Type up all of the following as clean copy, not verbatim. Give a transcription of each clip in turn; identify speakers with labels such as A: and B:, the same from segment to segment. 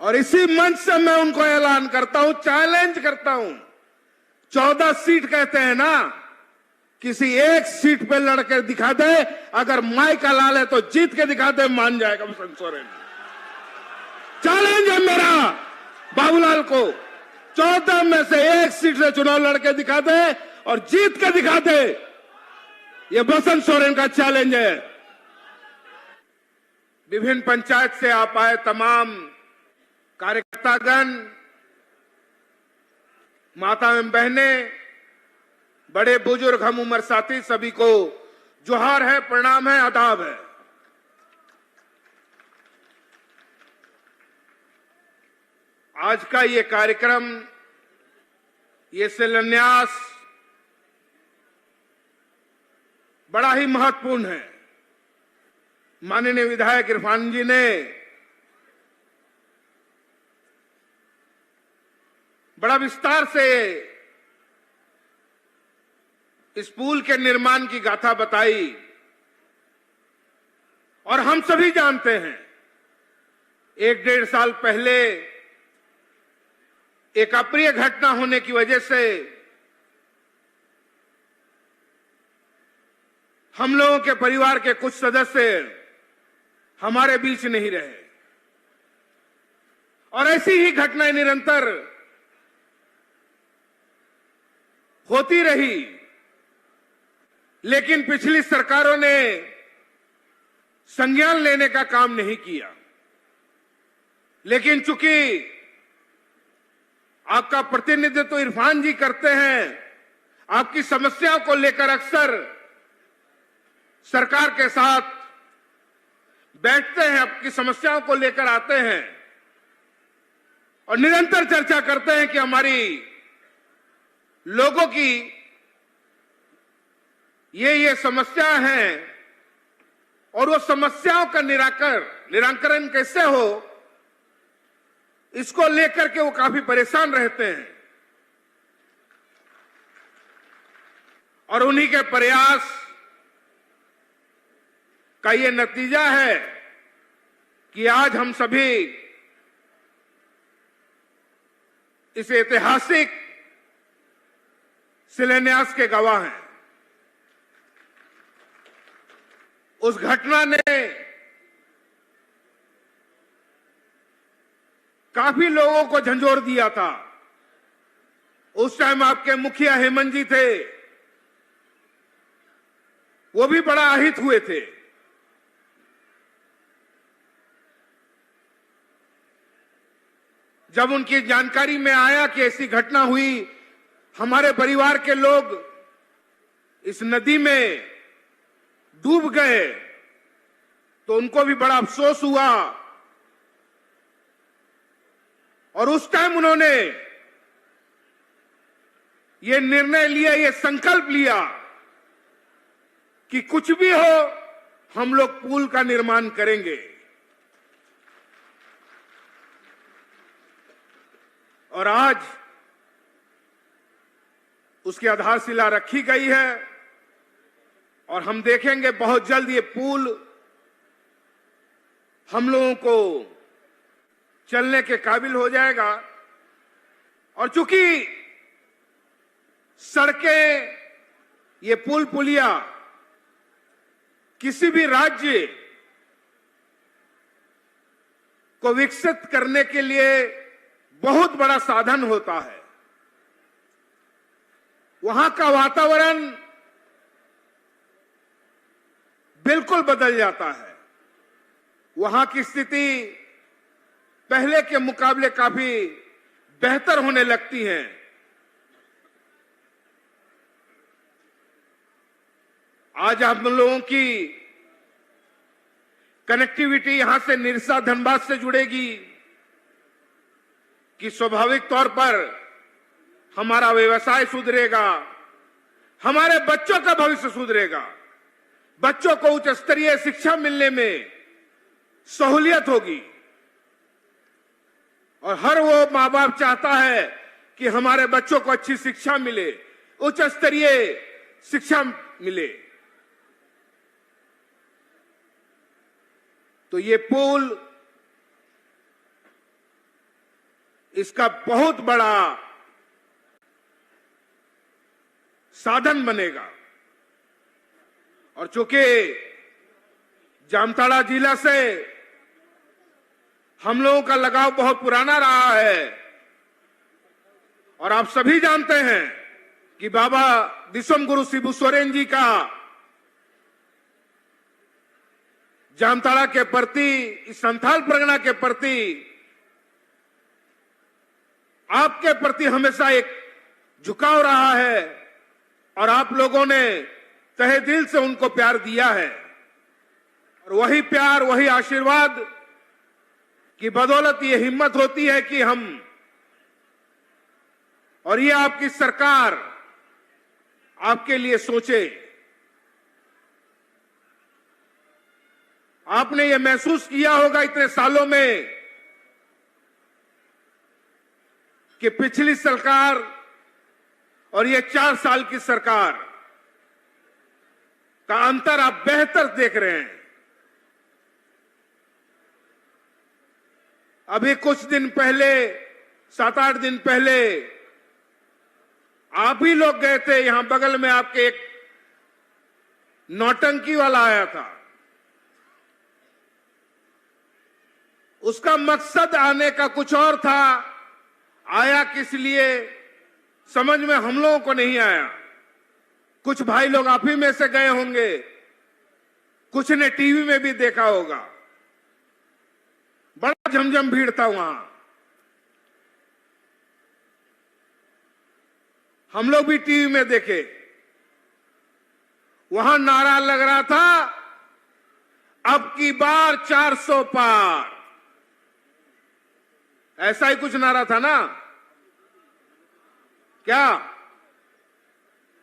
A: और इसी मंच से मैं उनको ऐलान करता हूं, चैलेंज करता हूं, 14 सीट कहते हैं ना, किसी एक सीट पे लड़कर दिखा दे, अगर माई का लाल है तो जीत के दिखा दे, मान जाएगा बसंत सोरेन। चैलेंज है मेरा बाबूलाल को, 14 में से एक सीट से चुनाव लड़के दिखा दे और जीत के दिखा दे, ये बसंत सोरेन का चैलेंज है। विभिन्न पंचायत से आप आए तमाम कार्यकर्तागण, माता एवं बहनें, बड़े बुजुर्ग, हम उम्र साथी, सभी को जोहार है, प्रणाम है, आदाब है। आज का ये कार्यक्रम, ये शिलान्यास बड़ा ही महत्वपूर्ण है। माननीय विधायक इरफान जी ने बड़ा विस्तार से इस पुल के निर्माण की गाथा बताई और हम सभी जानते हैं 1-1.5 साल पहले एक अप्रिय घटना होने की वजह से हम लोगों के परिवार के कुछ सदस्य हमारे बीच नहीं रहे और ऐसी ही घटनाएं निरंतर होती रही, लेकिन पिछली सरकारों ने संज्ञान लेने का काम नहीं किया। लेकिन चूंकि आपका प्रतिनिधित्व इरफान जी करते हैं, आपकी समस्याओं को लेकर अक्सर सरकार के साथ बैठते हैं, आपकी समस्याओं को लेकर आते हैं और निरंतर चर्चा करते हैं कि हमारी लोगों की ये समस्या है और वो समस्याओं का निराकरण कैसे हो, इसको लेकर के वो काफी परेशान रहते हैं। और उन्हीं के प्रयास का ये नतीजा है कि आज हम सभी इस ऐतिहासिक शिलान्यास के गवाह हैं। उस घटना ने काफी लोगों को झंझोर दिया था। उस टाइम आपके मुखिया हेमंत जी थे, वो भी बड़ा आहित हुए थे। जब उनकी जानकारी में आया कि ऐसी घटना हुई, हमारे परिवार के लोग इस नदी में डूब गए, तो उनको भी बड़ा अफसोस हुआ और उस टाइम उन्होंने ये निर्णय लिया, ये संकल्प लिया कि कुछ भी हो हम लोग पुल का निर्माण करेंगे। और आज उसकी आधारशिला रखी गई है और हम देखेंगे बहुत जल्द ये पुल हम लोगों को चलने के काबिल हो जाएगा। और चूंकि सड़कें, ये पुल पुलिया किसी भी राज्य को विकसित करने के लिए बहुत बड़ा साधन होता है। वहां का वातावरण बिल्कुल बदल जाता है, वहां की स्थिति पहले के मुकाबले काफी बेहतर होने लगती है। आज हम लोगों की कनेक्टिविटी यहां से निरसा धनबाद से जुड़ेगी कि स्वाभाविक तौर पर हमारा व्यवसाय सुधरेगा, हमारे बच्चों का भविष्य सुधरेगा, बच्चों को उच्च स्तरीय शिक्षा मिलने में सहूलियत होगी। और हर वो मां बाप चाहता है कि हमारे बच्चों को अच्छी शिक्षा मिले, उच्च स्तरीय शिक्षा मिले। तो ये पुल इसका बहुत बड़ा साधन बनेगा। और चूंकि जामताड़ा जिला से हम लोगों का लगाव बहुत पुराना रहा है और आप सभी जानते हैं कि बाबा दिसोम गुरु शिबू सोरेन जी का जामताड़ा के प्रति, इस संथाल परगना के प्रति, आपके प्रति हमेशा एक झुकाव रहा है और आप लोगों ने तहे दिल से उनको प्यार दिया है। और वही प्यार, वही आशीर्वाद की बदौलत ये हिम्मत होती है कि हम और ये आपकी सरकार आपके लिए सोचे। आपने ये महसूस किया होगा इतने सालों में कि पिछली सरकार और ये 4 साल की सरकार का अंतर आप बेहतर देख रहे हैं। अभी कुछ दिन पहले, 7-8 दिन पहले आप ही लोग गए थे, यहां बगल में आपके एक नौटंकी वाला आया था। उसका मकसद आने का कुछ और था, आया किस लिए समझ में हम लोगों को नहीं आया। कुछ भाई लोग आप ही में से गए होंगे, कुछ ने टीवी में भी देखा होगा। बड़ा झमझम भीड़ था वहां। हम लोग भी टीवी में देखे। वहां नारा लग रहा था, अब की बार 400 पार। ऐसा ही कुछ नारा था ना? क्या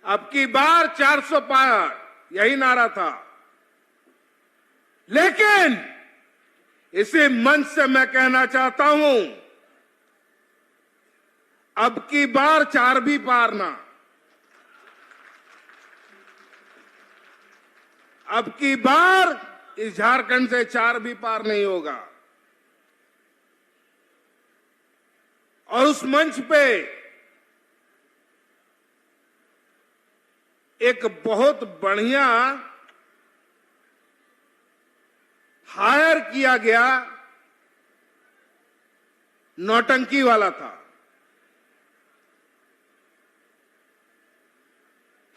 A: अब की बार 400 पार, यही नारा था। लेकिन इसी मंच से मैं कहना चाहता हूं, अब की बार 4 भी पार ना। अब की बार इस झारखंड से 4 भी पार नहीं होगा। और उस मंच पे एक बहुत बढ़िया हायर किया गया नौटंकी वाला था।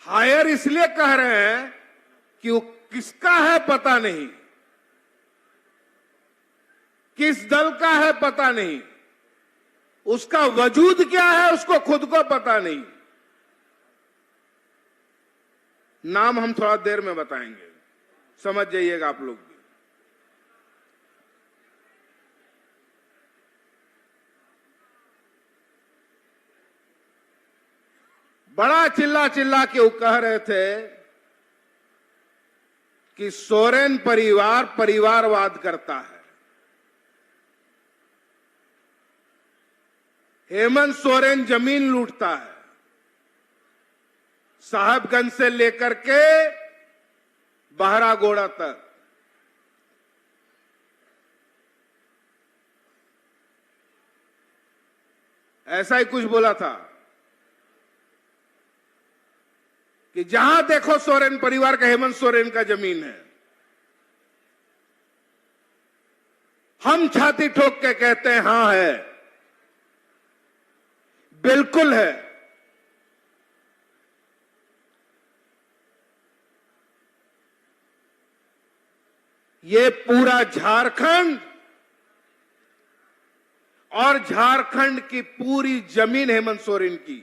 A: हायर इसलिए कह रहे हैं कि वो किसका है पता नहीं, किस दल का है पता नहीं, उसका वजूद क्या है उसको खुद को पता नहीं। नाम हम थोड़ा देर में बताएंगे, समझ जाइएगा आप लोग भी। बड़ा चिल्ला चिल्ला के वो कह रहे थे कि सोरेन परिवार परिवारवाद करता है। हेमंत सोरेन जमीन लूटता है, साहबगंज से लेकर के बहरागोड़ा तक। ऐसा ही कुछ बोला था कि जहां देखो सोरेन परिवार का, हेमंत सोरेन का जमीन है। हम छाती ठोक के कहते हैं हां है, बिल्कुल है। ये पूरा झारखंड और झारखंड की पूरी जमीन हेमंत सोरेन की।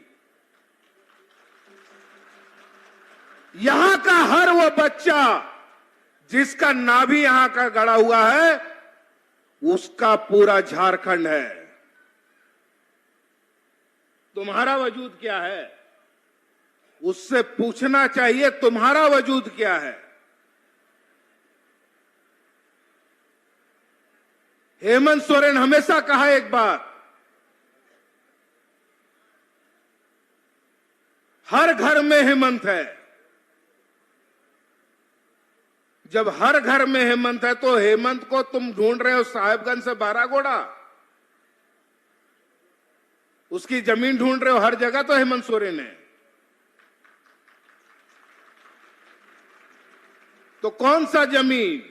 A: यहां का हर वो बच्चा जिसका नाभि यहां का गड़ा हुआ है, उसका पूरा झारखंड है। तुम्हारा वजूद क्या है? उससे पूछना चाहिए तुम्हारा वजूद क्या है। हेमंत सोरेन हमेशा कहा एक बात, हर घर में हेमंत है। जब हर घर में हेमंत है तो हेमंत को तुम ढूंढ रहे हो साहिबगंज से बहरागोड़ा। उसकी जमीन ढूंढ रहे हो हर जगह, तो हेमंत सोरेन है। तो कौन सा जमीन?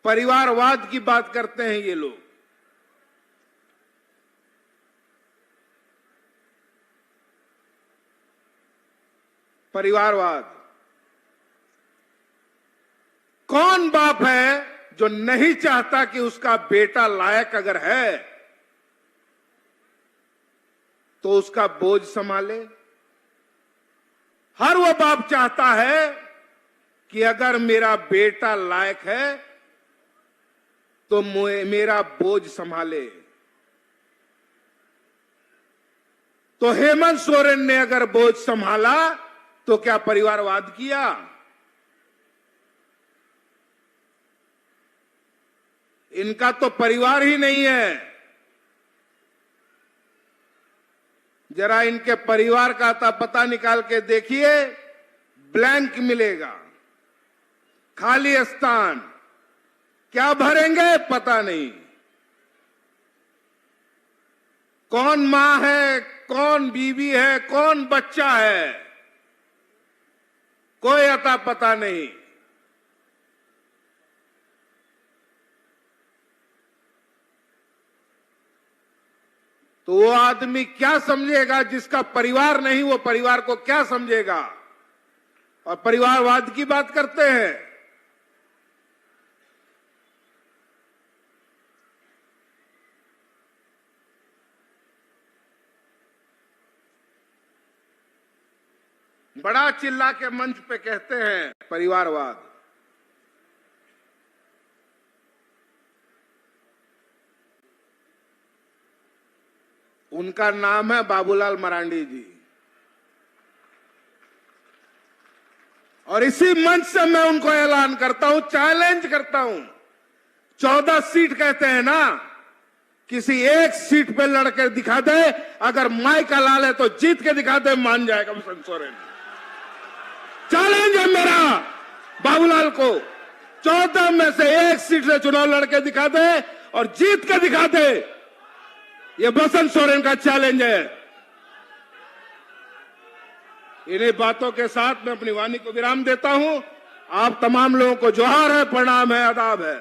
A: परिवारवाद की बात करते हैं ये लोग। परिवारवाद। कौन बाप है जो नहीं चाहता कि उसका बेटा लायक अगर है तो उसका बोझ संभाले? हर वो बाप चाहता है कि अगर मेरा बेटा लायक है तो मेरा बोझ संभाले। तो हेमंत सोरेन ने अगर बोझ संभाला तो क्या परिवारवाद किया? इनका तो परिवार ही नहीं है। जरा इनके परिवार का आता पता निकाल के देखिए, ब्लैंक मिलेगा, खाली स्थान। क्या भरेंगे पता नहीं। कौन मां है, कौन बीवी है, कौन बच्चा है, कोई अता पता नहीं। तो वो आदमी क्या समझेगा जिसका परिवार नहीं? वो परिवार को क्या समझेगा? और परिवारवाद की बात करते हैं। बड़ा चिल्ला के मंच पे कहते हैं परिवारवाद। उनका नाम है बाबूलाल मरांडी जी। और इसी मंच से मैं उनको ऐलान करता हूं, चैलेंज करता हूं। 14 सीट कहते हैं ना, किसी एक सीट पे लड़कर दिखा दे, अगर माई का लाल है तो जीत के दिखा दे, मान जाएगा हेमंत सोरेन। चैलेंज है मेरा बाबूलाल को। 14 में से एक सीट से चुनाव लड़के दिखा दे और जीत के दिखा दे। ये बसंत सोरेन का चैलेंज है। इन्हीं बातों के साथ मैं अपनी वाणी को विराम देता हूं। आप तमाम लोगों को जोहार है, प्रणाम है, आदाब है।